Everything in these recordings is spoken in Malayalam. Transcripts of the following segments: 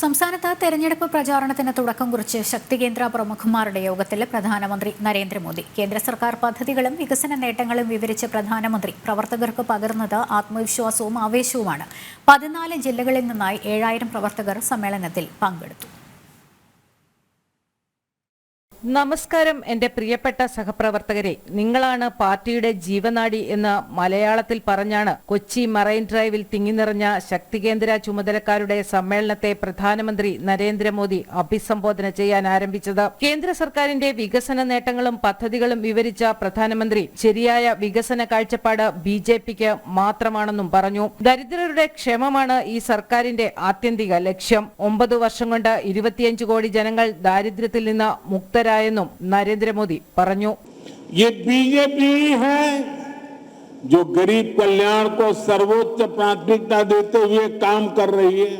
സംസ്ഥാനത്ത് തെരഞ്ഞെടുപ്പ് പ്രചാരണത്തിന് തുടക്കം കുറിച്ച് ശക്തികേന്ദ്ര പ്രമുഖന്മാരുടെ യോഗത്തിൽ പ്രധാനമന്ത്രി നരേന്ദ്രമോദി. കേന്ദ്ര സർക്കാർ പദ്ധതികളും വികസന നേട്ടങ്ങളും വിവരിച്ച പ്രധാനമന്ത്രി പ്രവർത്തകർക്ക് പകർന്നത് ആത്മവിശ്വാസവും ആവേശവുമാണ്. 14 ജില്ലകളിൽ നിന്നായി 7000 പ്രവർത്തകർ സമ്മേളനത്തിൽ പങ്കെടുത്തു. നമസ്കാരം എന്റെ പ്രിയപ്പെട്ട സഹപ്രവർത്തകരെ, നിങ്ങളാണ് പാർട്ടിയുടെ ജീവനാഡി എന്ന് മലയാളത്തിൽ പറഞ്ഞാണ് കൊച്ചി മറൈൻ ഡ്രൈവിൽ തിങ്ങിനിറഞ്ഞ ശക്തികേന്ദ്ര ചുമതലക്കാരുടെ സമ്മേളനത്തെ പ്രധാനമന്ത്രി നരേന്ദ്രമോദി അഭിസംബോധന ചെയ്യാൻ ആരംഭിച്ചത്. കേന്ദ്ര സർക്കാരിന്റെ വികസന നേട്ടങ്ങളും പദ്ധതികളും വിവരിച്ച പ്രധാനമന്ത്രി ശരിയായ വികസന കാഴ്ചപ്പാട് BJPക്ക് മാത്രമാണെന്നും പറഞ്ഞു. ദരിദ്രരുടെ ക്ഷേമമാണ് ഈ സർക്കാരിന്റെ ആത്യന്തിക ലക്ഷ്യം. 9 വർഷം കൊണ്ട് 25 കോടി ജനങ്ങൾ ദാരിദ്ര്യത്തിൽ നിന്ന് മുക്തരായി नरेंद्र പറഞ്ഞു. ये बीजेपी है जो गरीब कल्याण को सर्वोच्च प्राथमिकता देते हुए काम कर रही है.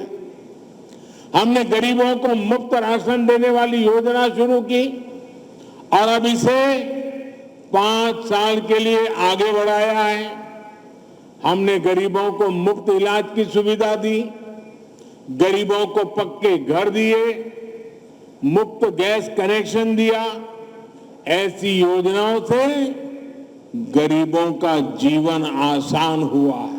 हमने गरीबों को मुफ्त राशन देने वाली योजना शुरू की और अब इसे 5 साल के लिए आगे बढ़ाया है. हमने गरीबों को मुफ्त इलाज की सुविधा दी, गरीबों को पक्के घर दिए, मुफ्त गैस कनेक्शन दिया. ऐसी योजनाओं से गरीबों का जीवन आसान हुआ है.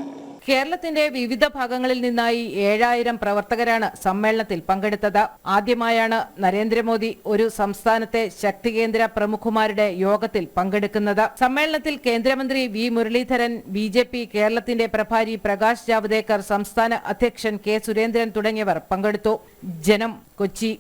കേരളത്തിന്റെ വിവിധ ഭാഗങ്ങളിൽ നിന്നായി 7000 പ്രവർത്തകരാണ് സമ്മേളനത്തിൽ പങ്കെടുത്തത്. ആദ്യമായാണ് നരേന്ദ്രമോദി ഒരു സംസ്ഥാനത്തെ ശക്തികേന്ദ്ര പ്രമുഖന്മാരുടെ യോഗത്തിൽ പങ്കെടുക്കുന്നത്. സമ്മേളനത്തിൽ കേന്ദ്രമന്ത്രി V. മുരളീധരൻ, BJP കേരളത്തിന്റെ പ്രഭാരി പ്രകാശ് ജാവ്ദേക്കർ, സംസ്ഥാന അധ്യക്ഷൻ K. സുരേന്ദ്രൻ തുടങ്ങിയവർ പങ്കെടുത്തു. ജനം, കൊച്ചി.